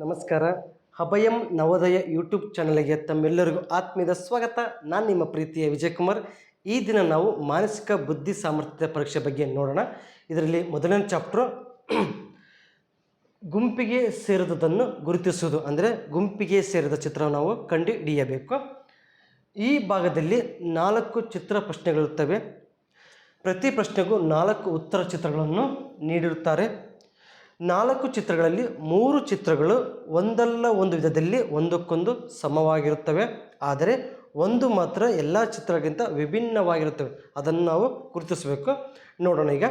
ನಮಸ್ಕಾರ. ಅಭಯಂ ನವೋದಯ ಯೂಟ್ಯೂಬ್ ಚಾನಲ್ಗೆ ತಮ್ಮೆಲ್ಲರಿಗೂ ಆತ್ಮೀಯದ ಸ್ವಾಗತ. ನಾನು ನಿಮ್ಮ ಪ್ರೀತಿಯ ವಿಜಯಕುಮಾರ್. ಈ ದಿನ ನಾವು ಮಾನಸಿಕ ಬುದ್ಧಿ ಸಾಮರ್ಥ್ಯ ಪರೀಕ್ಷೆ ಬಗ್ಗೆ ನೋಡೋಣ. ಇದರಲ್ಲಿ ಮೊದಲನೇ ಚಾಪ್ಟರ್ ಗುಂಪಿಗೆ ಸೇರಿದುದನ್ನು ಗುರುತಿಸುವುದು, ಅಂದರೆ ಗುಂಪಿಗೆ ಸೇರಿದ ಚಿತ್ರವನ್ನು ನಾವು ಕಂಡುಹಿಡಿಯಬೇಕು. ಈ ಭಾಗದಲ್ಲಿ 4 ಚಿತ್ರ ಪ್ರಶ್ನೆಗಳಿರುತ್ತವೆ. ಪ್ರತಿ ಪ್ರಶ್ನೆಗೂ 4 ಉತ್ತರ ಚಿತ್ರಗಳನ್ನು ನೀಡಿರುತ್ತಾರೆ. 4 ಚಿತ್ರಗಳಲ್ಲಿ 3 ಚಿತ್ರಗಳು ಒಂದಲ್ಲ ಒಂದು ವಿಧದಲ್ಲಿ ಒಂದಕ್ಕೊಂದು ಸಮವಾಗಿರುತ್ತವೆ. ಆದರೆ ಒಂದು ಮಾತ್ರ ಎಲ್ಲ ಚಿತ್ರಗಳಿಗಿಂತ ವಿಭಿನ್ನವಾಗಿರುತ್ತವೆ. ಅದನ್ನು ನಾವು ಗುರುತಿಸಬೇಕು. ನೋಡೋಣ ಈಗ.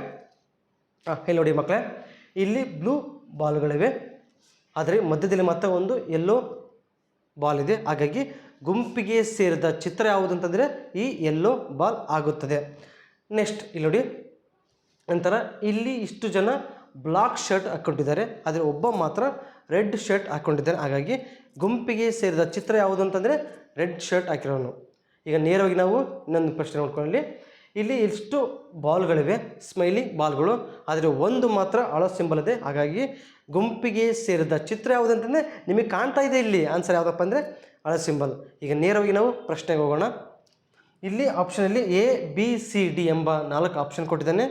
ಇಲ್ಲಿ ನೋಡಿ ಮಕ್ಕಳೇ, ಇಲ್ಲಿ ಬ್ಲೂ ಬಾಲ್ಗಳಿವೆ, ಆದರೆ ಮಧ್ಯದಲ್ಲಿ ಮಾತ್ರ ಒಂದು ಯೆಲ್ಲೋ ಬಾಲ್ ಇದೆ. ಹಾಗಾಗಿ ಗುಂಪಿಗೆ ಸೇರಿದ ಚಿತ್ರ ಯಾವುದು ಅಂತಂದರೆ ಈ ಯೆಲ್ಲೋ ಬಾಲ್ ಆಗುತ್ತದೆ. ನೆಕ್ಸ್ಟ್ ಇಲ್ಲಿ ನೋಡಿ, ನಂತರ ಇಲ್ಲಿ ಇಷ್ಟು ಜನ ಬ್ಲಾಕ್ ಶರ್ಟ್ ಹಾಕ್ಕೊಂಡಿದ್ದಾರೆ, ಆದರೆ ಒಬ್ಬ ಮಾತ್ರ ರೆಡ್ ಶರ್ಟ್ ಹಾಕ್ಕೊಂಡಿದ್ದಾನೆ. ಹಾಗಾಗಿ ಗುಂಪಿಗೆ ಸೇರಿದ ಚಿತ್ರ ಯಾವುದು ಅಂತಂದರೆ ರೆಡ್ ಶರ್ಟ್ ಹಾಕಿರೋನು. ಈಗ ನೇರವಾಗಿ ನಾವು ಇನ್ನೊಂದು ಪ್ರಶ್ನೆ ನೋಡ್ಕೊಳ್ಳಿ. ಇಲ್ಲಿ ಇಷ್ಟು ಬಾಲ್ಗಳಿವೆ, ಸ್ಮೈಲಿಂಗ್ ಬಾಲ್ಗಳು, ಆದರೆ ಒಂದು ಮಾತ್ರ ಅಳೋ ಸಿಂಬಲ್ ಇದೆ. ಹಾಗಾಗಿ ಗುಂಪಿಗೆ ಸೇರಿದ ಚಿತ್ರ ಯಾವುದು ಅಂತಂದರೆ ನಿಮಗೆ ಕಾಣ್ತಾ ಇದೆ. ಇಲ್ಲಿ ಆನ್ಸರ್ ಯಾವುದಪ್ಪ ಅಂದರೆ ಅಳೋ ಸಿಂಬಲ್. ಈಗ ನೇರವಾಗಿ ನಾವು ಪ್ರಶ್ನೆಗೆ ಹೋಗೋಣ. ಇಲ್ಲಿ ಆಪ್ಷನಲ್ಲಿ ಎ ಬಿ ಸಿ ಡಿ ಎಂಬ 4 ಆಪ್ಷನ್ ಕೊಟ್ಟಿದ್ದಾನೆ.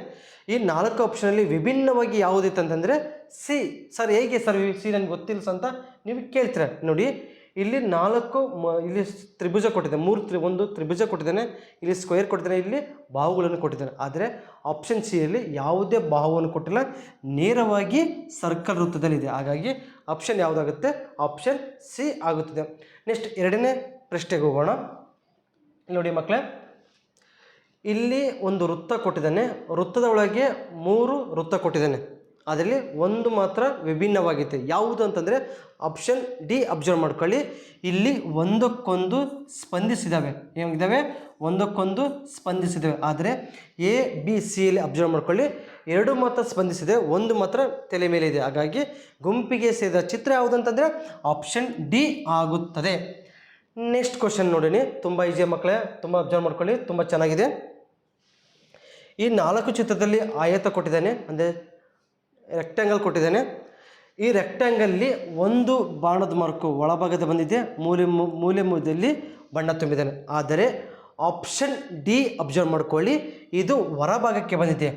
ಈ 4 ಆಪ್ಷನಲ್ಲಿ ವಿಭಿನ್ನವಾಗಿ ಯಾವುದಿತ್ತು ಅಂತಂದರೆ ಸಿ. ಸರ್ ಹೇಗೆ ಸರ್ ಸಿ ನನಗೆ ಗೊತ್ತಿಲ್ಲ ಅಂತ ನೀವು ಕೇಳ್ತೀರ. ನೋಡಿ, ಇಲ್ಲಿ 4 ಇಲ್ಲಿ ತ್ರಿಭುಜ ಕೊಟ್ಟಿದ್ದಾನೆ, ಒಂದು ತ್ರಿಭುಜ ಕೊಟ್ಟಿದ್ದಾನೆ, ಇಲ್ಲಿ ಸ್ಕ್ವೇರ್ ಕೊಟ್ಟಿದ್ದಾನೆ, ಇಲ್ಲಿ ಬಾಹುಗಳನ್ನು ಕೊಟ್ಟಿದ್ದಾನೆ. ಆದರೆ ಆಪ್ಷನ್ ಸಿಯಲ್ಲಿ ಯಾವುದೇ ಬಾಹುವನ್ನು ಕೊಟ್ಟಿಲ್ಲ, ನೇರವಾಗಿ ಸರ್ಕಲ್ ವೃತ್ತದಲ್ಲಿದೆ. ಹಾಗಾಗಿ ಆಪ್ಷನ್ ಯಾವುದಾಗುತ್ತೆ? ಆಪ್ಷನ್ ಸಿ ಆಗುತ್ತದೆ. ನೆಕ್ಸ್ಟ್ ಎರಡನೇ ಪ್ರಶ್ನೆಗೆ ಹೋಗೋಣ. ನೋಡಿ ಮಕ್ಕಳೇ, ಇಲ್ಲಿ ಒಂದು ವೃತ್ತ ಕೊಟ್ಟಿದ್ದಾನೆ, ವೃತ್ತದ ಒಳಗೆ 3 ವೃತ್ತ ಕೊಟ್ಟಿದ್ದಾನೆ, ಅದರಲ್ಲಿ ಒಂದು ಮಾತ್ರ ವಿಭಿನ್ನವಾಗಿದೆ. ಯಾವುದು ಅಂತಂದರೆ ಆಪ್ಷನ್ ಡಿ. ಅಬ್ಸರ್ವ್ ಮಾಡ್ಕೊಳ್ಳಿ, ಇಲ್ಲಿ ಒಂದಕ್ಕೊಂದು ಸ್ಪಂದಿಸಿದ್ದಾವೆ. ಏನಿದ್ದಾವೆ? ಒಂದಕ್ಕೊಂದು ಸ್ಪಂದಿಸಿದ್ದಾವೆ. ಆದರೆ ಎ ಬಿ ಸಿಯಲ್ಲಿ ಅಬ್ಸರ್ವ್ ಮಾಡ್ಕೊಳ್ಳಿ, 2 ಮಾತ್ರ ಸ್ಪಂದಿಸಿದೆ, ಒಂದು ಮಾತ್ರ ತಲೆ ಮೇಲೆ ಇದೆ. ಹಾಗಾಗಿ ಗುಂಪಿಗೆ ಸೇರಿದ ಚಿತ್ರ ಯಾವುದು ಅಂತಂದರೆ ಆಪ್ಷನ್ ಡಿ ಆಗುತ್ತದೆ. ನೆಕ್ಸ್ಟ್ ಕ್ವಶನ್ ನೋಡಿನಿ, ತುಂಬ ಈಸಿ ಮಕ್ಕಳೇ, ತುಂಬ ಅಬ್ಸರ್ವ್ ಮಾಡ್ಕೊಳ್ಳಿ, ತುಂಬ ಚೆನ್ನಾಗಿದೆ. ಈ 4 ಚಿತ್ರದಲ್ಲಿ ಆಯತ ಕೊಟ್ಟಿದ್ದಾನೆ, ಅಂದರೆ ರೆಕ್ಟ್ಯಾಂಗಲ್ ಕೊಟ್ಟಿದ್ದಾನೆ. ಈ ರೆಕ್ಟ್ಯಾಂಗಲ್ಲಿ ಒಂದು ಬಾಣದ ಮಾರ್ಕು ಒಳಭಾಗದ ಬಂದಿದೆ, ಮೂಲೆಯಲ್ಲಿ ಬಣ್ಣ ತುಂಬಿದ್ದಾನೆ. ಆದರೆ ಆಪ್ಷನ್ ಡಿ ಅಬ್ಸರ್ವ್ ಮಾಡ್ಕೊಳ್ಳಿ, ಇದು ಹೊರಭಾಗಕ್ಕೆ ಬಂದಿದೆ.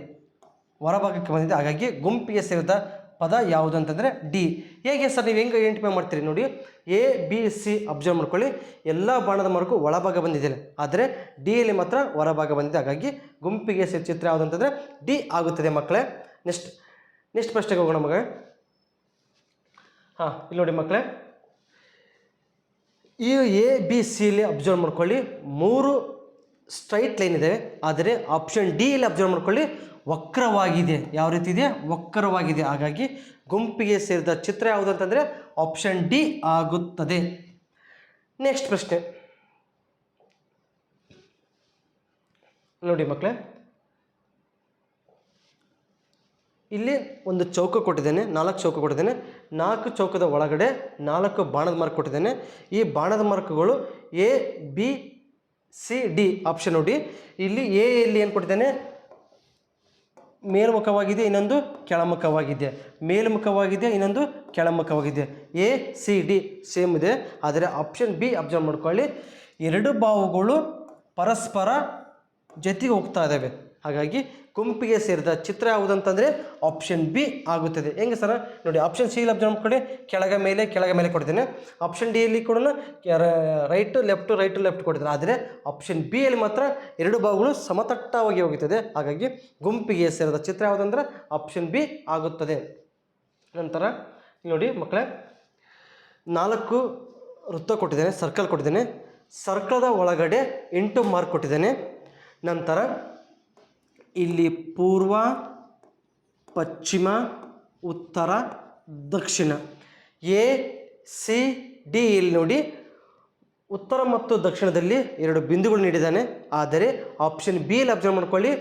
ಹಾಗಾಗಿ ಗುಂಪಿಗೆ ಸೇರಿದ ಪದ ಯಾವುದು ಅಂತಂದರೆ ಡಿ. ಹೇಗೆ ಸರ್ ನೀವು ಹೆಂಗೆ ಐಡೆಂಟಿಫೈ ಮಾಡ್ತೀರಿ? ನೋಡಿ, ಎ ಬಿ ಸಿ ಅಬ್ಸರ್ವ್ ಮಾಡ್ಕೊಳ್ಳಿ, ಎಲ್ಲ ಬಾಣದ ಮಾರ್ಕು ಒಳಭಾಗ ಬಂದಿದೆ, ಆದರೆ ಡಿಯಲ್ಲಿ ಮಾತ್ರ ಹೊರಭಾಗ ಬಂದಿದೆ. ಹಾಗಾಗಿ ಗುಂಪಿಗೆ ಸೇರಿದ ಚಿತ್ರ ಯಾವುದು ಅಂತಂದರೆ ಡಿ ಆಗುತ್ತದೆ ಮಕ್ಕಳೇ. ನೆಕ್ಸ್ಟ್ ಪ್ರಶ್ನೆಗೆ ಹೋಗೋಣ ಮಗ. ಇಲ್ಲಿ ನೋಡಿ ಮಕ್ಕಳೇ, ಈ ಎ ಬಿ ಸಿಯಲ್ಲಿ ಅಬ್ಸರ್ವ್ ಮಾಡ್ಕೊಳ್ಳಿ, 3 ಸ್ಟ್ರೈಟ್ ಲೈನ್ ಇದೆ, ಆದರೆ ಆಪ್ಷನ್ ಡಿಯಲ್ಲಿ ಅಬ್ಸರ್ವ್ ಮಾಡ್ಕೊಳ್ಳಿ ವಕ್ರವಾಗಿದೆ. ಯಾವ ರೀತಿ ಇದೆ? ವಕ್ರವಾಗಿದೆ. ಹಾಗಾಗಿ ಗುಂಪಿಗೆ ಸೇರಿದ ಚಿತ್ರ ಯಾವುದು ಅಂತಂದರೆ ಆಪ್ಷನ್ ಡಿ ಆಗುತ್ತದೆ. ನೆಕ್ಸ್ಟ್ ಪ್ರಶ್ನೆ ನೋಡಿ ಮಕ್ಕಳೇ, ಇಲ್ಲಿ ಒಂದು ಚೌಕ ಕೊಟ್ಟಿದ್ದೇನೆ, 4 ಚೌಕ ಕೊಟ್ಟಿದ್ದೇನೆ. 4 ಚೌಕದ ಒಳಗಡೆ 4 ಬಾಣದ ಮಾರ್ಕ್ ಕೊಟ್ಟಿದ್ದೇನೆ. ಈ ಬಾಣದ ಮಾರ್ಕ್ಗಳು A B C D option ನೋಡಿ. ಇಲ್ಲಿ ಎ ಯಲ್ಲಿ ಏನು ಕೊಟ್ಟಿದ್ದೇನೆ? ಮೇಲ್ಮುಖವಾಗಿದೆ, ಇನ್ನೊಂದು ಕೆಳಮುಖವಾಗಿದೆ. ಮೇಲ್ಮುಖವಾಗಿದೆ, ಇನ್ನೊಂದು ಕೆಳಮುಖವಾಗಿದೆ. ಎ ಸಿ ಡಿ ಸೇಮ್ ಇದೆ. ಆದರೆ ಆಪ್ಷನ್ ಬಿ ಅಬ್ಸರ್ವ್ ಮಾಡ್ಕೊಳ್ಳಿ, 2 ಬಾಹುಗಳು ಪರಸ್ಪರ ಜೊತೆಗೆ ಹೋಗ್ತಾ ಇದ್ದಾವೆ. ಹಾಗಾಗಿ ಗುಂಪಿಗೆ ಸೇರಿದ ಚಿತ್ರ ಯಾವುದಂತಂದರೆ ಆಪ್ಷನ್ ಬಿ ಆಗುತ್ತದೆ. ಹೆಂಗೆ ಸರ್? ನೋಡಿ, ಆಪ್ಷನ್ ಸಿ ಅಬ್ಸರ್ವ್ ಮಾಡ್ಕೊಳ್ಳಿ, ಕೆಳಗೆ ಮೇಲೆ ಕೊಟ್ಟಿದ್ದೇನೆ. ಆಪ್ಷನ್ ಡಿಯಲ್ಲಿ ಕೂಡ ರೈಟು ಲೆಫ್ಟ್ ಕೊಟ್ಟಿದ್ದೇನೆ. ಆದರೆ ಆಪ್ಷನ್ ಬಿ ಯಲ್ಲಿ ಮಾತ್ರ 2 ಬಾಹುಗಳು ಸಮತಟ್ಟವಾಗಿ ಹೋಗುತ್ತದೆ. ಹಾಗಾಗಿ ಗುಂಪಿಗೆ ಸೇರಿದ ಚಿತ್ರ ಯಾವುದಂದ್ರೆ ಆಪ್ಷನ್ ಬಿ ಆಗುತ್ತದೆ. ನಂತರ ನೋಡಿ ಮಕ್ಕಳೇ, 4 ವೃತ್ತ ಕೊಟ್ಟಿದ್ದೇನೆ, ಸರ್ಕಲ್ ಕೊಟ್ಟಿದ್ದೇನೆ. ಸರ್ಕಲ್ದ ಒಳಗಡೆ 8 ಮಾರ್ಕ್ ಕೊಟ್ಟಿದ್ದೇನೆ. ನಂತರ ಇಲ್ಲಿ ಪೂರ್ವ, ಪಶ್ಚಿಮ, ಉತ್ತರ, ದಕ್ಷಿಣ, ಎ ಸಿ ಡಿ. ಇಲ್ಲಿ ನೋಡಿ, ಉತ್ತರ ಮತ್ತು ದಕ್ಷಿಣದಲ್ಲಿ 2 ಬಿಂದುಗಳು ನೀಡಿದ್ದಾನೆ. ಆದರೆ ಆಪ್ಷನ್ ಬಿ ಯಲ್ಲಿ ಅಬ್ಸರ್ವ್ ಮಾಡ್ಕೊಳ್ಳಿ,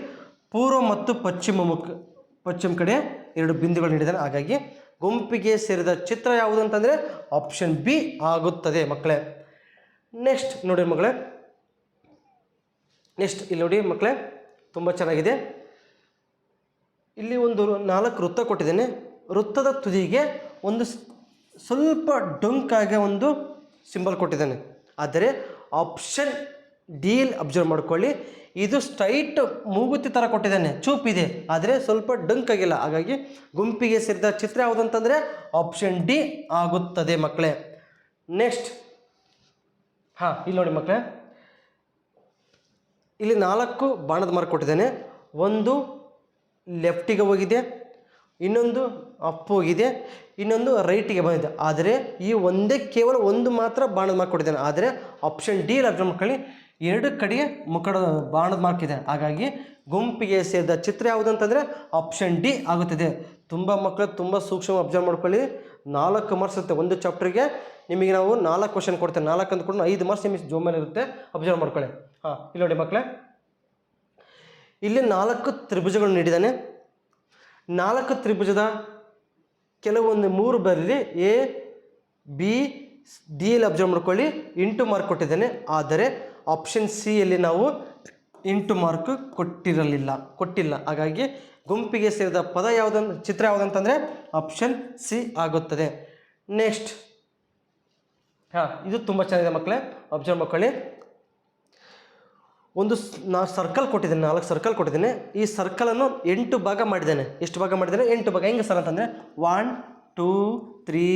ಪೂರ್ವ ಮತ್ತು ಪಶ್ಚಿಮ ಕಡೆ 2 ಬಿಂದುಗಳು ನೀಡಿದ್ದಾನೆ. ಹಾಗಾಗಿ ಗುಂಪಿಗೆ ಸೇರಿದ ಚಿತ್ರ ಯಾವುದು ಅಂತಂದರೆ ಆಪ್ಷನ್ ಬಿ ಆಗುತ್ತದೆ ಮಕ್ಕಳೇ. ನೆಕ್ಸ್ಟ್ ನೋಡಿ ಮಕ್ಕಳೇ, ಇಲ್ಲಿ ನೋಡಿ ಮಕ್ಕಳೇ, ತುಂಬ ಚೆನ್ನಾಗಿದೆ. ಇಲ್ಲಿ ಒಂದು 4 ವೃತ್ತ ಕೊಟ್ಟಿದ್ದೇನೆ. ವೃತ್ತದ ತುದಿಗೆ ಒಂದು ಸ್ವಲ್ಪ ಡೊಂಕಾಗಿ ಒಂದು ಸಿಂಬಲ್ ಕೊಟ್ಟಿದ್ದಾನೆ. ಆದರೆ ಆಪ್ಷನ್ ಡಿ ಅಬ್ಸರ್ವ್ ಮಾಡ್ಕೊಳ್ಳಿ, ಇದು ಸ್ಟ್ರೈಟ್ ಮೂಗುತಿ ಥರ ಕೊಟ್ಟಿದ್ದಾನೆ, ಚೂಪಿದೆ, ಆದರೆ ಸ್ವಲ್ಪ ಡಂಕಾಗಿಲ್ಲ. ಹಾಗಾಗಿ ಗುಂಪಿಗೆ ಸೇರಿದ ಚಿತ್ರ ಯಾವುದಂತಂದರೆ ಆಪ್ಷನ್ ಡಿ ಆಗುತ್ತದೆ ಮಕ್ಕಳೇ. ನೆಕ್ಸ್ಟ್ ಇಲ್ಲಿ ನೋಡಿ ಮಕ್ಕಳೇ, ಇಲ್ಲಿ 4 ಬಾಣದ ಮಾರ್ಕ್ ಕೊಟ್ಟಿದ್ದಾನೆ. ಒಂದು ಲೆಫ್ಟಿಗೆ ಹೋಗಿದೆ, ಇನ್ನೊಂದು ಅಪ್ ಹೋಗಿದೆ, ಇನ್ನೊಂದು ರೈಟಿಗೆ ಬಂದಿದೆ. ಆದರೆ ಈ ಒಂದೇ ಕೇವಲ ಒಂದು ಮಾತ್ರ ಬಾಣದ ಮಾರ್ಕ್ ಕೊಟ್ಟಿದ್ದಾನೆ. ಆದರೆ ಆಪ್ಷನ್ ಡಿ ಅಬ್ಸರ್ವ್ ಮಕ್ಕಳಿ 2 ಕಡೆಗೆ ಮುಖದ ಬಾಣದ ಮಾರ್ಕ್ ಇದೆ. ಹಾಗಾಗಿ ಗುಂಪಿಗೆ ಸೇರಿದ ಚಿತ್ರ ಯಾವುದಂತಂದರೆ ಆಪ್ಷನ್ ಡಿ ಆಗುತ್ತದೆ. ತುಂಬ ಮಕ್ಕಳು ತುಂಬ ಸೂಕ್ಷ್ಮ ಅಬ್ಸರ್ವ್ ಮಾಡ್ಕೊಳ್ಳಿ. 4 ಮಾರ್ಕ್ಸ್ ಇರುತ್ತೆ ಒಂದು ಚಾಪ್ಟರ್ಗೆ. ನಿಮಗೆ ನಾವು 4 ಕ್ವಶನ್ ಕೊಡ್ತೇವೆ. 4 ಅಂದ್ಕೊಂಡು 5 ಮಾರ್ಕ್ಸ್ ನಿಮಗೆ ಜೋಮಲ್ಲಿ ಇರುತ್ತೆ, ಅಬ್ಸರ್ವ್ ಮಾಡ್ಕೊಳ್ಳಿ. ಇಲ್ಲಿ ನೋಡಿ ಮಕ್ಕಳೇ, ಇಲ್ಲಿ 4 ತ್ರಿಭುಜಗಳು ನೀಡಿದ್ದಾನೆ. 4 ತ್ರಿಭುಜದ ಕೆಲವೊಂದು 3 ಬರಲಿ ಎ ಬಿ ಡಿ ಅಲ್ಲಿ ಅಬ್ಸರ್ವ್ ಮಾಡ್ಕೊಳ್ಳಿ, ಇಂಟು ಮಾರ್ಕ್ ಕೊಟ್ಟಿದ್ದಾನೆ. ಆದರೆ ಆಪ್ಷನ್ ಸಿ ಯಲ್ಲಿ ನಾವು ಇಂಟು ಮಾರ್ಕ್ ಕೊಟ್ಟಿಲ್ಲ. ಹಾಗಾಗಿ ಗುಂಪಿಗೆ ಸೇರಿದ ಪದ ಯಾವುದಂತ ಚಿತ್ರ ಯಾವುದಂತಂದರೆ ಆಪ್ಷನ್ ಸಿ ಆಗುತ್ತದೆ. ನೆಕ್ಸ್ಟ್ ಇದು ತುಂಬ ಚೆನ್ನಾಗಿದೆ ಮಕ್ಕಳೇ, ಅಬ್ಸರ್ವ್ ಮಾಡ್ಕೊಳ್ಳಿ. ಒಂದು ಸರ್ಕಲ್ ಕೊಟ್ಟಿದ್ದೇನೆ, 4 ಸರ್ಕಲ್ ಕೊಟ್ಟಿದ್ದೇನೆ. ಈ ಸರ್ಕಲನ್ನು 8 ಭಾಗ ಮಾಡಿದ್ದೇನೆ. ಎಷ್ಟು ಭಾಗ ಮಾಡಿದ್ದೇನೆ? 8 ಭಾಗ. ಹೆಂಗೆ ಸರ್ ಅಂತಂದರೆ 1 2 3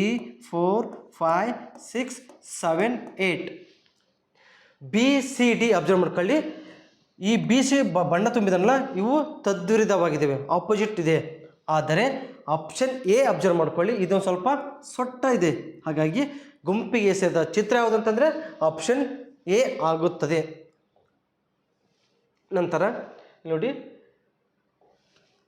4 5 6 7 8 ಬಿ ಸಿ ಡಿ ಅಬ್ಸರ್ವ್ ಮಾಡ್ಕೊಳ್ಳಿ. ಈ ಬಿ ಸಿ ಬಣ್ಣ ತುಂಬಿದನಲ್ಲ, ಇವು ತದ್ವಿರುದ್ಧವಾಗಿದ್ದಾವೆ, ಆಪೋಸಿಟ್ ಇದೆ. ಆದರೆ ಆಪ್ಷನ್ ಎ ಅಬ್ಸರ್ವ್ ಮಾಡ್ಕೊಳ್ಳಿ, ಇದೊಂದು ಸ್ವಲ್ಪ ಸೊಟ್ಟ ಇದೆ. ಹಾಗಾಗಿ ಗುಂಪಿಗೆ ಸೇರಿದ ಚಿತ್ರ ಯಾವುದಂತಂದರೆ ಆಪ್ಷನ್ ಎ ಆಗುತ್ತದೆ. ನಂತರ ನೋಡಿ,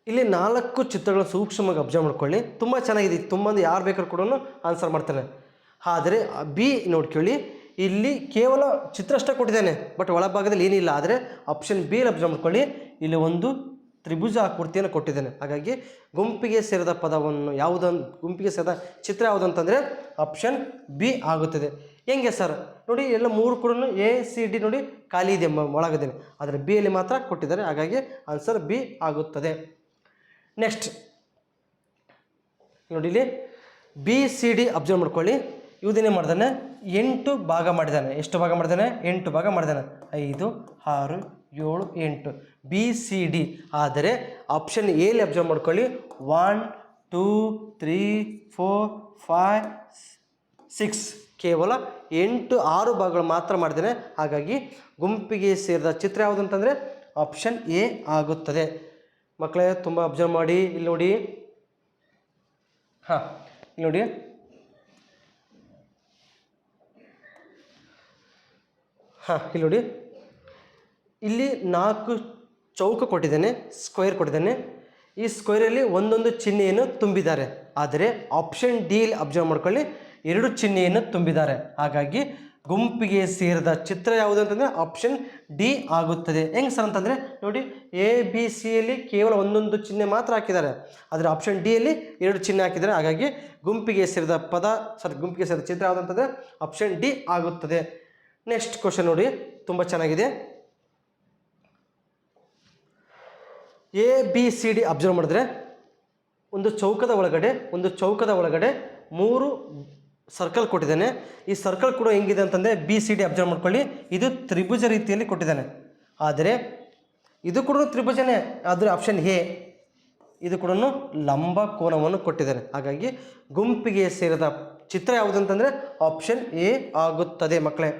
ಇಲ್ಲಿ 4 ಚಿತ್ರಗಳನ್ನು ಸೂಕ್ಷ್ಮವಾಗಿ ಅಬ್ಸರ್ವ್ ಮಾಡ್ಕೊಳ್ಳಿ. ತುಂಬ ಚೆನ್ನಾಗಿದೆ, ತುಂಬ ಯಾರು ಬೇಕಾದ್ರೂ ಕೂಡ ಆನ್ಸರ್ ಮಾಡ್ತಾನೆ. ಆದರೆ ಬಿ ನೋಡ್ಕೊಳ್ಳಿ, ಇಲ್ಲಿ ಕೇವಲ ಚಿತ್ರ ಅಷ್ಟೇ ಕೊಟ್ಟಿದ್ದಾನೆ, ಬಟ್ ಒಳಭಾಗದಲ್ಲಿ ಏನಿಲ್ಲ. ಆದರೆ ಆಪ್ಷನ್ ಬಿ ಅಬ್ಸರ್ವ್ ಮಾಡ್ಕೊಳ್ಳಿ, ಇಲ್ಲಿ ಒಂದು ತ್ರಿಭುಜ ಆಕೃತಿಯನ್ನು ಕೊಟ್ಟಿದ್ದಾನೆ. ಹಾಗಾಗಿ ಗುಂಪಿಗೆ ಸೇರಿದ ಪದವನ್ನು ಗುಂಪಿಗೆ ಸೇರಿದ ಚಿತ್ರ ಯಾವುದಂತಂದರೆ ಆಪ್ಷನ್ ಬಿ ಆಗುತ್ತದೆ. ಹೆಂಗೆ ಸರ್ ನೋಡಿ, ಎಲ್ಲ 3 ಕೂಡ ಎ ಸಿ ಡಿ ನೋಡಿ ಖಾಲಿ ಇದೆ, ಒಳಗದೇನೆ. ಆದರೆ ಬಿ ಯಲ್ಲಿ ಮಾತ್ರ ಕೊಟ್ಟಿದ್ದಾರೆ. ಹಾಗಾಗಿ ಆನ್ಸರ್ ಬಿ ಆಗುತ್ತದೆ. ನೆಕ್ಸ್ಟ್ ನೋಡಿ, ಇಲ್ಲಿ ಬಿ ಸಿ ಡಿ ಅಬ್ಸರ್ವ್ ಮಾಡ್ಕೊಳ್ಳಿ. ಇವುದೇನೇ ಮಾಡ್ದಾನೆ, 8 ಭಾಗ ಮಾಡಿದ್ದಾನೆ. ಎಷ್ಟು ಭಾಗ ಮಾಡಿದ್ದಾನೆ? 8 ಭಾಗ ಮಾಡಿದ್ದಾನೆ. 5 6 7 8 ಬಿ ಸಿ ಡಿ. ಆದರೆ ಆಪ್ಷನ್ ಎಲ್ಲಿ ಅಬ್ಸರ್ವ್ ಮಾಡ್ಕೊಳ್ಳಿ, 1 2 3 4 5 6 ಕೇವಲ 6 ಭಾಗಗಳು ಮಾತ್ರ ಮಾಡಿದ್ದಾನೆ. ಹಾಗಾಗಿ ಗುಂಪಿಗೆ ಸೇರಿದ ಚಿತ್ರ ಯಾವುದಂತಂದರೆ ಆಪ್ಷನ್ ಎ ಆಗುತ್ತದೆ. ಮಕ್ಕಳೇ ತುಂಬ ಅಬ್ಸರ್ವ್ ಮಾಡಿ. ಇಲ್ಲಿ ನೋಡಿ, ಇಲ್ಲಿ ನೋಡಿ, ಇಲ್ಲಿ ನೋಡಿ, ಇಲ್ಲಿ 4 ಚೌಕ ಕೊಟ್ಟಿದ್ದಾನೆ, ಸ್ಕ್ವೇರ್ ಕೊಟ್ಟಿದ್ದಾನೆ. ಈ ಸ್ಕ್ವೇರಲ್ಲಿ ಒಂದೊಂದು ಚಿಹ್ನೆಯನ್ನು ತುಂಬಿದ್ದಾರೆ. ಆದರೆ ಆಪ್ಷನ್ ಡಿ ಅಬ್ಸರ್ವ್ ಮಾಡ್ಕೊಳ್ಳಿ, 2 ಚಿಹ್ನೆಯನ್ನು ತುಂಬಿದ್ದಾರೆ. ಹಾಗಾಗಿ ಗುಂಪಿಗೆ ಸೇರಿದ ಚಿತ್ರ ಯಾವುದು ಅಂತಂದರೆ ಆಪ್ಷನ್ ಡಿ ಆಗುತ್ತದೆ. ಹೆಂಗೆ ಸರ್ ಅಂತಂದರೆ ನೋಡಿ, ಎ ಬಿ ಸಿ ಯಲ್ಲಿ ಕೇವಲ ಒಂದೊಂದು ಚಿಹ್ನೆ ಮಾತ್ರ ಹಾಕಿದ್ದಾರೆ. ಆದರೆ ಆಪ್ಷನ್ ಡಿ ಯಲ್ಲಿ 2 ಚಿಹ್ನೆ ಹಾಕಿದ್ದಾರೆ. ಹಾಗಾಗಿ ಗುಂಪಿಗೆ ಸೇರಿದ ಗುಂಪಿಗೆ ಸೇರಿದ ಚಿತ್ರ ಯಾವುದು ಅಂತಂದರೆ ಆಪ್ಷನ್ ಡಿ ಆಗುತ್ತದೆ. ನೆಕ್ಸ್ಟ್ ಕ್ವಶನ್ ನೋಡಿ, ತುಂಬ ಚೆನ್ನಾಗಿದೆ. A B C D observe ಮಾಡಿದ್ರೆ ಒಂದು ಚೌಕದ ಒಳಗಡೆ 3 ಸರ್ಕಲ್ ಕೊಟ್ಟಿದ್ದಾನೆ. ಈ ಸರ್ಕಲ್ ಕೂಡ ಹೆಂಗಿದೆ ಅಂತಂದರೆ ಬಿ ಸಿ ಡಿ ಅಬ್ಸರ್ವ್ ಮಾಡ್ಕೊಳ್ಳಿ, ಇದು ತ್ರಿಭುಜ ರೀತಿಯಲ್ಲಿ ಕೊಟ್ಟಿದ್ದಾನೆ. ಆದರೆ ಇದು ಕೂಡ ತ್ರಿಭುಜನೇ, ಆದರೆ ಆಪ್ಷನ್ ಎ ಇದು ಕೂಡ ಲಂಬ ಕೋನವನ್ನು ಕೊಟ್ಟಿದ್ದಾನೆ. ಹಾಗಾಗಿ ಗುಂಪಿಗೆ ಸೇರಿದ ಚಿತ್ರ ಯಾವುದಂತಂದರೆ ಆಪ್ಷನ್ ಎ ಆಗುತ್ತದೆ ಮಕ್ಕಳೇ.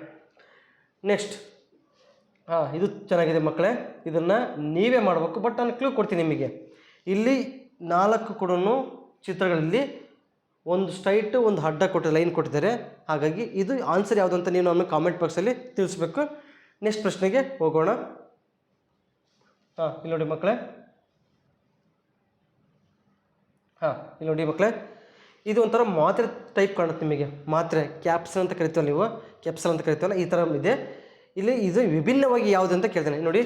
ನೆಕ್ಸ್ಟ್ ಇದು ಚೆನ್ನಾಗಿದೆ ಮಕ್ಕಳೇ, ಇದನ್ನು ನೀವೇ ಮಾಡಬೇಕು. ಬಟ್ ನಾನು ಕ್ಲೂ ಕೊಡ್ತೀನಿ ನಿಮಗೆ. ಇಲ್ಲಿ 4 ಕೂಡ ಚಿತ್ರಗಳಲ್ಲಿ ಒಂದು ಸ್ಟ್ರೈಟ್ ಒಂದು ಅಡ್ಡ ಲೈನ್ ಕೊಟ್ಟಿದ್ದಾರೆ. ಹಾಗಾಗಿ ಇದು ಆನ್ಸರ್ ಯಾವುದು ಅಂತ ನೀವು ನಮ್ಮ ಕಾಮೆಂಟ್ ಬಾಕ್ಸಲ್ಲಿ ತಿಳಿಸ್ಬೇಕು. ನೆಕ್ಸ್ಟ್ ಪ್ರಶ್ನೆಗೆ ಹೋಗೋಣ. ಇಲ್ಲಿ ನೋಡಿ ಮಕ್ಕಳೇ, ಇಲ್ಲಿ ನೋಡಿ ಮಕ್ಕಳೇ, ಇದು ಒಂಥರ ಮಾತ್ರೆ ಟೈಪ್ ಕಾಣುತ್ತೆ ನಿಮಗೆ. ಮಾತ್ರೆ ಕ್ಯಾಪ್ಸಲ್ ಅಂತ ಕರಿತೀವಲ್ಲ, ನೀವು ಕ್ಯಾಪ್ಸಲ್ ಅಂತ ಕರಿತೀವಲ್ಲ, ಈ ಥರ ಇದೆ. ಇಲ್ಲಿ ಇದು ವಿಭಿನ್ನವಾಗಿ ಯಾವುದು ಅಂತ ಕೇಳ್ತೇನೆ ನೋಡಿ.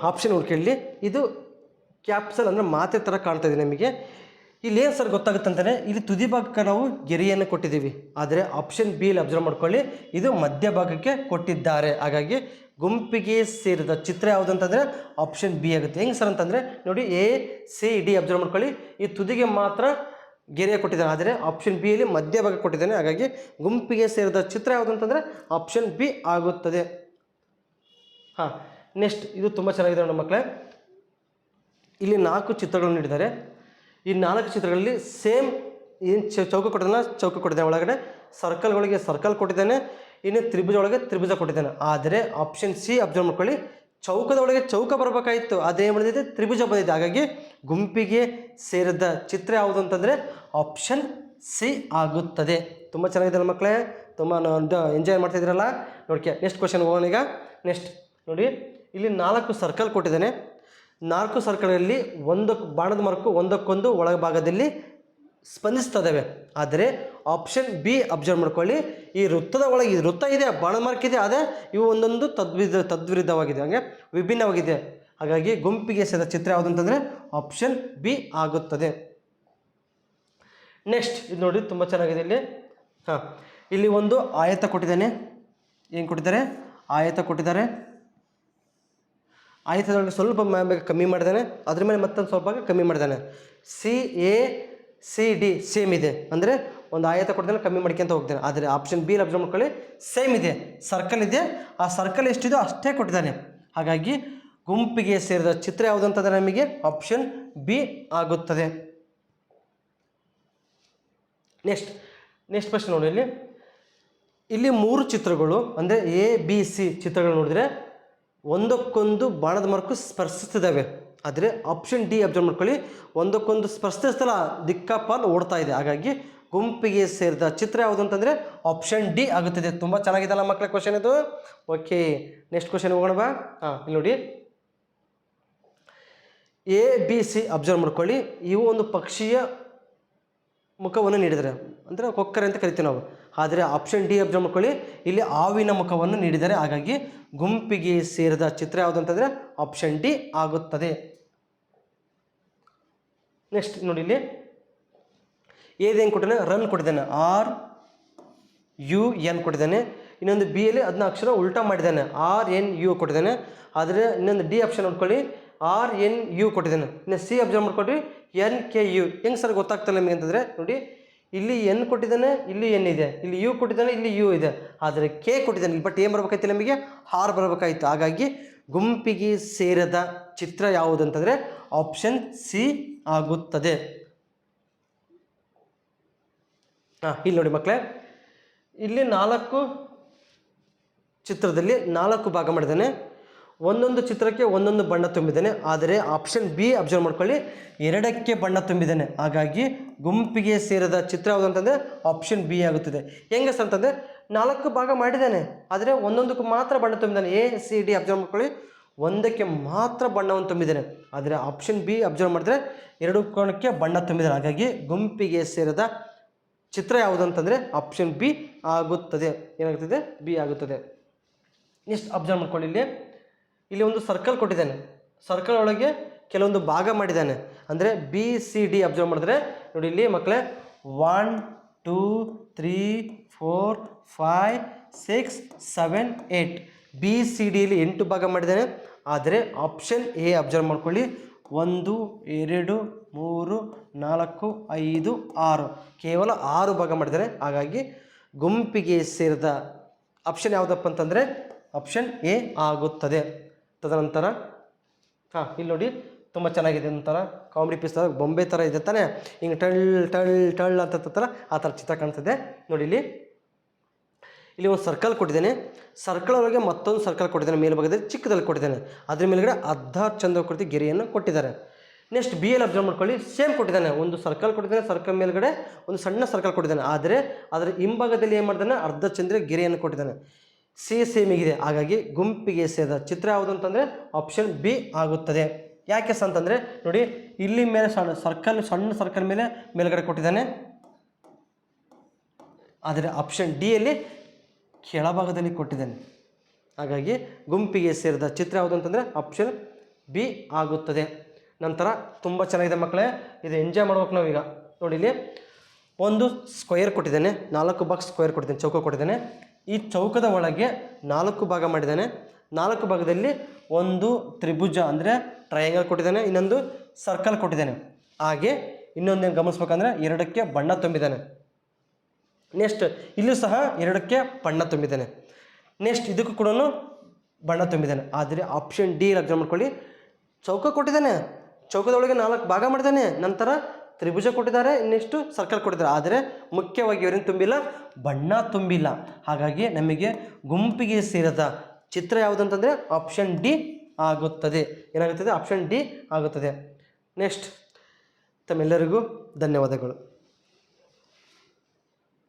ಆಪ್ಷನ್ ಹುಡ್ಕೊಳ್ಳಿ. ಇದು ಕ್ಯಾಪ್ಸಲ್ ಅಂದರೆ ಮಾತ್ರೆ ಥರ ಕಾಣ್ತಾ ಇದೆ ನಿಮಗೆ. ಇಲ್ಲಿ ಏನು ಸರ್ ಗೊತ್ತಾಗುತ್ತಂತಾನೆ, ಇಲ್ಲಿ ತುದಿ ಭಾಗಕ್ಕೆ ನಾವು ಗೆರೆಯನ್ನು ಕೊಟ್ಟಿದ್ದೀವಿ, ಆದರೆ ಆಪ್ಷನ್ ಬಿ ಇಲ್ಲಿ ಅಬ್ಸರ್ವ್ ಮಾಡ್ಕೊಳ್ಳಿ, ಇದು ಮಧ್ಯಭಾಗಕ್ಕೆ ಕೊಟ್ಟಿದ್ದಾರೆ. ಹಾಗಾಗಿ ಗುಂಪಿಗೆ ಸೇರಿದ ಚಿತ್ರ ಯಾವುದು ಅಂತಂದರೆ ಆಪ್ಷನ್ ಬಿ ಆಗುತ್ತೆ. ಹೆಂಗೆ ಸರ್ ಅಂತಂದರೆ ನೋಡಿ, ಎ ಸಿ ಡಿ ಅಬ್ಸರ್ವ್ ಮಾಡ್ಕೊಳ್ಳಿ, ಈ ತುದಿಗೆ ಮಾತ್ರ ಗೆರೆ ಕೊಟ್ಟಿದ್ದಾನೆ, ಆದರೆ ಆಪ್ಷನ್ ಬಿ ಯಲ್ಲಿ ಮಧ್ಯಭಾಗ ಕೊಟ್ಟಿದ್ದಾನೆ. ಹಾಗಾಗಿ ಗುಂಪಿಗೆ ಸೇರಿದ ಚಿತ್ರ ಯಾವುದು ಅಂತಂದರೆ ಆಪ್ಷನ್ ಬಿ ಆಗುತ್ತದೆ. ಹಾಂ, ನೆಕ್ಸ್ಟ್ ಇದು ತುಂಬ ಚೆನ್ನಾಗಿದೆ ನಮ್ಮ ಮಕ್ಕಳೇ. ಇಲ್ಲಿ 4 ಚಿತ್ರಗಳನ್ನು ನೀಡಿದ್ದಾರೆ. ಈ 4 ಚಿತ್ರಗಳಲ್ಲಿ ಸೇಮ್ ಏನು ಚೌಕ ಕೊಟ್ಟಿದ್ದಾನೆ, ಚೌಕ ಕೊಟ್ಟಿದ್ದಾನೆ, ಒಳಗಡೆ ಸರ್ಕಲ್ಗಳಿಗೆ ಸರ್ಕಲ್ ಕೊಟ್ಟಿದ್ದಾನೆ, ಇನ್ನು ತ್ರಿಭುಜ ಒಳಗೆ ತ್ರಿಭುಜ ಕೊಟ್ಟಿದ್ದಾನೆ. ಆದರೆ ಆಪ್ಷನ್ ಸಿ ಅಬ್ಸರ್ವ್ ಮಾಡ್ಕೊಳ್ಳಿ, ಚೌಕದ ಒಳಗೆ ಚೌಕ ಬರಬೇಕಾಯಿತು, ಅದೇನು ಬಂದಿದೆ, ತ್ರಿಭುಜ ಬಂದಿದೆ. ಹಾಗಾಗಿ ಗುಂಪಿಗೆ ಸೇರಿದ ಚಿತ್ರ ಯಾವುದು ಅಂತಂದರೆ ಆಪ್ಷನ್ ಸಿ ಆಗುತ್ತದೆ. ತುಂಬ ಚೆನ್ನಾಗಿದೆ ನನ್ನ ಮಕ್ಕಳೇ, ತುಂಬ ಎಂಜಾಯ್ ಮಾಡ್ತಾಯಿದ್ದೀರಲ್ಲ. ನೋಡ್ಕೆ ನೆಕ್ಸ್ಟ್ ಕ್ವಶನ್ ಹೋಗೋಣ ಈಗ. ನೆಕ್ಸ್ಟ್ ನೋಡಿ, ಇಲ್ಲಿ 4 ಸರ್ಕಲ್ ಕೊಟ್ಟಿದ್ದಾನೆ. 4 ಸರ್ಕಲಲ್ಲಿ ಬಾಣದ ಮಾರ್ಕು ಒಂದಕ್ಕೊಂದು ಒಳಭಾಗದಲ್ಲಿ ಸ್ಪಂದಿಸ್ತದವೆ. ಆದರೆ ಆಪ್ಷನ್ ಬಿ ಅಬ್ಸರ್ವ್ ಮಾಡ್ಕೊಳ್ಳಿ, ಈ ವೃತ್ತದ ಒಳಗೆ ವೃತ್ತ ಇದೆ, ಬಾಣದ ಮಾರ್ಕ್ ಇದೆ, ಆದರೆ ಇವು ಒಂದೊಂದು ತದ್ವಿರುದ್ಧವಾಗಿದೆ, ಹಾಗೆ ವಿಭಿನ್ನವಾಗಿದೆ. ಹಾಗಾಗಿ ಗುಂಪಿಗೆ ಸೇರಿದ ಚಿತ್ರ ಯಾವುದು ಅಂತಂದರೆ ಆಪ್ಷನ್ ಬಿ ಆಗುತ್ತದೆ. ನೆಕ್ಸ್ಟ್ ಇದು ನೋಡಿ, ತುಂಬ ಚೆನ್ನಾಗಿದೆ. ಇಲ್ಲಿ ಹಾಂ, ಇಲ್ಲಿ ಒಂದು ಆಯತ ಕೊಟ್ಟಿದ್ದಾನೆ. ಏನು ಕೊಟ್ಟಿದ್ದಾರೆ, ಆಯತ ಕೊಟ್ಟಿದ್ದಾರೆ. ಆಯತದೊಳಗೆ ಸ್ವಲ್ಪ ಕಮ್ಮಿ ಮಾಡಿದ್ದಾನೆ, ಅದ್ರ ಮೇಲೆ ಮತ್ತೊಂದು ಸ್ವಲ್ಪ ಕಮ್ಮಿ ಮಾಡಿದ್ದಾನೆ. C A C D same ಇದೆ, ಅಂದರೆ ಒಂದು ಆಯತ ಕೊಟ್ಟಿದ್ದಾನೆ, ಕಮ್ಮಿ ಮಾಡ್ಕೊಂತ ಹೋಗ್ತಾನೆ. ಆದರೆ ಆಪ್ಷನ್ ಬಿ ಅಬ್ಸರ್ವ್ ಮಾಡ್ಕೊಳ್ಳಿ, ಸೇಮ್ ಇದೆ, ಸರ್ಕಲ್ ಇದೆ, ಆ ಸರ್ಕಲ್ ಎಷ್ಟಿದೋ ಅಷ್ಟೇ ಕೊಟ್ಟಿದ್ದಾನೆ. ಹಾಗಾಗಿ ಗುಂಪಿಗೆ ಸೇರಿದ ಚಿತ್ರ ಯಾವುದು ಅಂತಂದರೆ ನಮಗೆ ಆಪ್ಷನ್ ಬಿ ಆಗುತ್ತದೆ. ನೆಕ್ಸ್ಟ್ ಪ್ರಶ್ನೆ ನೋಡಿ, ಇಲ್ಲಿ 3 ಚಿತ್ರಗಳು ಅಂದರೆ ಎ ಬಿ ಸಿ ಚಿತ್ರಗಳು ನೋಡಿದ್ರೆ ಒಂದಕ್ಕೊಂದು ಬಾಣದ ಮಾರ್ಕು ಸ್ಪರ್ಶಿಸ್ತಿದ್ದಾವೆ. ಆದರೆ ಆಪ್ಷನ್ ಡಿ ಅಬ್ಸರ್ವ್ ಮಾಡ್ಕೊಳ್ಳಿ, ಒಂದಕ್ಕೊಂದು ಸ್ಪರ್ಶಿಸ್ತಲ್ಲ, ದಿಕ್ಕಾಪಾಲು ಓಡ್ತಾ ಇದೆ. ಹಾಗಾಗಿ ಗುಂಪಿಗೆ ಸೇರಿದ ಚಿತ್ರ ಯಾವುದು ಅಂತಂದರೆ ಆಪ್ಷನ್ ಡಿ ಆಗುತ್ತದೆ. ತುಂಬ ಚೆನ್ನಾಗಿದೆಲ್ಲ ಮಕ್ಕಳ ಕ್ವಶನ್ ಇದು. ಓಕೆ, ನೆಕ್ಸ್ಟ್ ಕ್ವಶನ್ ಹೋಗೋಣ ಬಾ. ಹಾಂ, ಇಲ್ಲಿ ನೋಡಿ, ಎ ಬಿ ಸಿ ಅಬ್ಸರ್ವ್ ಮಾಡ್ಕೊಳ್ಳಿ, ಇವು ಒಂದು ಪಕ್ಷಿಯ ಮುಖವನ್ನು ನೀಡಿದ್ದಾರೆ, ಅಂದರೆ ಕೊಕ್ಕರೆ ಅಂತ ಕರಿತೀವಿ ನಾವು. ಆದರೆ ಆಪ್ಷನ್ ಡಿ ಅಬ್ಸರ್ವ್ ಮಾಡ್ಕೊಳ್ಳಿ, ಇಲ್ಲಿ ಹಾವಿನ ಮುಖವನ್ನು ನೀಡಿದ್ದಾರೆ. ಹಾಗಾಗಿ ಗುಂಪಿಗೆ ಸೇರಿದ ಚಿತ್ರ ಯಾವುದು ಅಂತಂದರೆ ಆಪ್ಷನ್ ಡಿ ಆಗುತ್ತದೆ. ನೆಕ್ಸ್ಟ್ ನೋಡಿ, ಇಲ್ಲಿ ಏದೇನು ಕೊಟ್ಟಿದ್ದಾನೆ, ರನ್ ಕೊಟ್ಟಿದ್ದಾನೆ, RUN ಕೊಟ್ಟಿದ್ದಾನೆ. ಇನ್ನೊಂದು ಬಿ ಯಲ್ಲಿ ಅದನ್ನ ಅಕ್ಷರ ಉಲ್ಟಾ ಮಾಡಿದ್ದಾನೆ, RNU ಕೊಟ್ಟಿದ್ದಾನೆ. ಆದರೆ ಇನ್ನೊಂದು ಡಿ ಆಪ್ಷನ್ ನೋಡ್ಕೊಳ್ಳಿ, RNU ಕೊಟ್ಟಿದ್ದಾನೆ. ಇನ್ನು ಸಿ ಅಬ್ಸರ್ವ್ ಮಾಡ್ಕೊಳ್ರಿ, NKU. ಹೆಂಗೆ ಸರ್ ಗೊತ್ತಾಗ್ತಲ್ಲ ನಿಮಗೆ ಅಂತಂದರೆ ನೋಡಿ, ಇಲ್ಲಿ ಎನ್ ಕೊಟ್ಟಿದ್ದಾನೆ, ಇಲ್ಲಿ ಎನ್ ಇದೆ, ಇಲ್ಲಿ ಯು ಕೊಟ್ಟಿದ್ದಾನೆ, ಇಲ್ಲಿ ಯು ಇದೆ, ಆದರೆ ಕೆ ಕೊಟ್ಟಿದ್ದಾನೆ. ಬಟ್ ಏನು ಬರಬೇಕಾಯ್ತು ನಮಗೆ, ಆರ್ ಬರಬೇಕಾಯಿತು. ಹಾಗಾಗಿ ಗುಂಪಿಗೆ ಸೇರದ ಚಿತ್ರ ಯಾವುದು ಅಂತಂದರೆ ಆಪ್ಷನ್ ಸಿ ಆಗುತ್ತದೆ. ಇಲ್ಲಿ ನೋಡಿ ಮಕ್ಕಳೇ, ಇಲ್ಲಿ 4 ಚಿತ್ರದಲ್ಲಿ 4 ಭಾಗ ಮಾಡಿದ್ದಾನೆ. ಒಂದೊಂದು ಚಿತ್ರಕ್ಕೆ ಒಂದೊಂದು ಬಣ್ಣ ತುಂಬಿದ್ದಾನೆ. ಆದರೆ ಆಪ್ಷನ್ ಬಿ ಅಬ್ಸರ್ವ್ ಮಾಡ್ಕೊಳ್ಳಿ, 2ಕ್ಕೆ ಬಣ್ಣ ತುಂಬಿದ್ದಾನೆ. ಹಾಗಾಗಿ ಗುಂಪಿಗೆ ಸೇರಿದ ಚಿತ್ರ ಯಾವುದು ಅಂತಂದರೆ ಆಪ್ಷನ್ ಬಿ ಆಗುತ್ತದೆ. ಹೆಂಗೆ ಸರ್ ಅಂತಂದರೆ 4 ಭಾಗ ಮಾಡಿದ್ದಾನೆ, ಆದರೆ ಒಂದೊಂದಕ್ಕೂ ಮಾತ್ರ ಬಣ್ಣ ತುಂಬಿದ್ದಾನೆ. ಎ ಸಿ ಡಿ ಅಬ್ಸರ್ವ್ ಮಾಡ್ಕೊಳ್ಳಿ, ಒಂದಕ್ಕೆ ಮಾತ್ರ ಬಣ್ಣವನ್ನು ತುಂಬಿದ್ದಾನೆ. ಆದರೆ ಆಪ್ಷನ್ ಬಿ ಅಬ್ಸರ್ವ್ ಮಾಡಿದ್ರೆ 2 ಕೋಣಕ್ಕೆ ಬಣ್ಣ ತುಂಬಿದ್ದಾನೆ. ಹಾಗಾಗಿ ಗುಂಪಿಗೆ ಸೇರಿದ ಚಿತ್ರ ಯಾವುದು ಅಂತಂದರೆ ಆಪ್ಷನ್ ಬಿ ಆಗುತ್ತದೆ. ಏನಾಗುತ್ತದೆ, ಬಿ ಆಗುತ್ತದೆ. ನೆಕ್ಸ್ಟ್ ಅಬ್ಸರ್ವ್ ಮಾಡ್ಕೊಳ್ಳಿ, ಇಲ್ಲಿ ಒಂದು ಸರ್ಕಲ್ ಕೊಟ್ಟಿದ್ದಾನೆ, ಸರ್ಕಲ್ ಒಳಗೆ ಕೆಲವೊಂದು ಭಾಗ ಮಾಡಿದ್ದಾನೆ. ಅಂದರೆ ಬಿ ಸಿ ಡಿ ಅಬ್ಸರ್ವ್ ಮಾಡಿದ್ರೆ ನೋಡಿ, ಇಲ್ಲಿ ಮಕ್ಕಳೇ 1 2 3 4 5 6 7 8 ಬಿ ಸಿ ಡಿಯಲ್ಲಿ 8 ಭಾಗ ಮಾಡಿದ್ದಾನೆ. ಆದರೆ ಆಪ್ಷನ್ ಎ ಅಬ್ಸರ್ವ್ ಮಾಡ್ಕೊಳ್ಳಿ, 1 2 3 4 5 6 ಕೇವಲ 6 ಭಾಗ ಮಾಡಿದ್ದಾರೆ. ಹಾಗಾಗಿ ಗುಂಪಿಗೆ ಸೇರಿದ ಆಪ್ಷನ್ ಯಾವುದಪ್ಪ ಅಂತಂದರೆ ಆಪ್ಷನ್ ಎ ಆಗುತ್ತದೆ. ತದನಂತರ ಇಲ್ಲಿ ನೋಡಿ, ತುಂಬ ಚೆನ್ನಾಗಿದೆ, ಒಂಥರ ಕಾಮಿಡಿ ಪೀಸ್ ಥರ ಬೊಂಬೆ ಥರ ಇದೆ ತಾನೇ, ಹಿಂಗೆ ಟಳ್ ಟಳ್ ಟಳ್ ಅಂತ ಥರ ಆ ಥರ ಚಿತ್ರ ಕಾಣ್ತದೆ ನೋಡಿ. ಇಲ್ಲಿ ಒಂದು ಸರ್ಕಲ್ ಕೊಟ್ಟಿದ್ದೇನೆ, ಸರ್ಕಲ್ ಒಳಗೆ ಮತ್ತೊಂದು ಸರ್ಕಲ್ ಕೊಟ್ಟಿದ್ದಾನೆ, ಮೇಲ್ಭಾಗದಲ್ಲಿ ಚಿಕ್ಕದಲ್ಲಿ ಕೊಟ್ಟಿದ್ದಾನೆ. ಅದ್ರ ಮೇಲ್ಗಡೆ ಅರ್ಧ ಚಂದ್ರಕೃತಿ ಗೆರೆಯನ್ನು ಕೊಟ್ಟಿದ್ದಾರೆ. ನೆಕ್ಸ್ಟ್ ಬಿ ಎಲ್ ಅಬ್ಸರ್ವ್ ಮಾಡ್ಕೊಳ್ಳಿ, ಸೇಮ್ ಕೊಟ್ಟಿದ್ದಾನೆ, ಒಂದು ಸರ್ಕಲ್ ಕೊಟ್ಟಿದ್ದಾನೆ, ಸರ್ಕಲ್ ಮೇಲ್ಗಡೆ ಒಂದು ಸಣ್ಣ ಸರ್ಕಲ್ ಕೊಟ್ಟಿದ್ದಾನೆ. ಆದರೆ ಅದರ ಹಿಂಭಾಗದಲ್ಲಿ ಏನು ಮಾಡಿದ್ದಾನೆ, ಅರ್ಧ ಚಂದ್ರ ಗೆರೆಯನ್ನು ಕೊಟ್ಟಿದ್ದಾನೆ. ಸೇಮ್ ಇದೆ. ಹಾಗಾಗಿ ಗುಂಪಿಗೆ ಸೇರಿದ ಚಿತ್ರ ಯಾವುದು ಅಂತಂದರೆ ಆಪ್ಷನ್ ಬಿ ಆಗುತ್ತದೆ. ಯಾಕೆ ಸರ್ ಅಂತಂದರೆ ನೋಡಿ, ಇಲ್ಲಿ ಮೇಲೆ ಸಣ್ಣ ಸರ್ಕಲ್ ಮೇಲೆ ಮೇಲ್ಗಡೆ ಕೊಟ್ಟಿದ್ದಾನೆ. ಆದರೆ ಆಪ್ಷನ್ ಡಿಯಲ್ಲಿ ಕೆಳಭಾಗದಲ್ಲಿ ಕೊಟ್ಟಿದ್ದಾನೆ. ಹಾಗಾಗಿ ಗುಂಪಿಗೆ ಸೇರಿದ ಚಿತ್ರ ಯಾವುದು ಅಂತಂದರೆ ಆಪ್ಷನ್ ಬಿ ಆಗುತ್ತದೆ. ನಂತರ ತುಂಬ ಚೆನ್ನಾಗಿದೆ ಮಕ್ಕಳೇ, ಇದು ಎಂಜಾಯ್ ಮಾಡ್ಬೇಕು ನಾವೀಗ. ನೋಡಿ ಇಲ್ಲಿ ಒಂದು ಸ್ಕ್ವೇರ್ ಕೊಟ್ಟಿದ್ದಾನೆ, 4 ಬಾಕ್ಸ್ ಸ್ಕ್ವೇರ್ ಕೊಟ್ಟಿದ್ದಾನೆ, ಚೌಕ ಕೊಟ್ಟಿದ್ದಾನೆ. ಈ ಚೌಕದ ಒಳಗೆ 4 ಭಾಗ ಮಾಡಿದ್ದಾನೆ. 4 ಭಾಗದಲ್ಲಿ ಒಂದು ತ್ರಿಭುಜ ಅಂದರೆ ಟ್ರಯಾಂಗಲ್ ಕೊಟ್ಟಿದ್ದಾನೆ, ಇನ್ನೊಂದು ಸರ್ಕಲ್ ಕೊಟ್ಟಿದ್ದಾನೆ. ಹಾಗೆ ಇನ್ನೊಂದೇನು ಗಮನಿಸ್ಬೇಕಂದ್ರೆ 2ಕ್ಕೆ ಬಣ್ಣ ತುಂಬಿದ್ದಾನೆ. ನೆಕ್ಸ್ಟ್ ಇಲ್ಲೂ ಸಹ 2ಕ್ಕೆ ಬಣ್ಣ ತುಂಬಿದ್ದಾನೆ. ನೆಕ್ಸ್ಟ್ ಇದಕ್ಕೂ ಕೂಡ ಬಣ್ಣ ತುಂಬಿದ್ದಾನೆ. ಆದರೆ ಆಪ್ಷನ್ ಡಿ ಅಬ್ಸರ್ವ್ ಮಾಡ್ಕೊಳ್ಳಿ, ಚೌಕ ಕೊಟ್ಟಿದ್ದಾನೆ, ಚೌಕದೊಳಗೆ 4 ಭಾಗ ಮಾಡಿದ್ದಾನೆ, ನಂತರ ತ್ರಿಭುಜ ಕೊಟ್ಟಿದ್ದಾರೆ, ನೆಕ್ಸ್ಟು ಸರ್ಕಲ್ ಕೊಟ್ಟಿದ್ದಾರೆ. ಆದರೆ ಮುಖ್ಯವಾಗಿ ಇವರೇನು ತುಂಬಿಲ್ಲ, ಬಣ್ಣ ತುಂಬಿಲ್ಲ. ಹಾಗಾಗಿ ನಮಗೆ ಗುಂಪಿಗೆ ಸೇರದ ಚಿತ್ರ ಯಾವುದಂತಂದರೆ ಆಪ್ಷನ್ ಡಿ ಆಗುತ್ತದೆ. ಏನಾಗುತ್ತದೆ? ಆಪ್ಷನ್ ಡಿ ಆಗುತ್ತದೆ. ನೆಕ್ಸ್ಟ್, ತಮ್ಮೆಲ್ಲರಿಗೂ ಧನ್ಯವಾದಗಳು.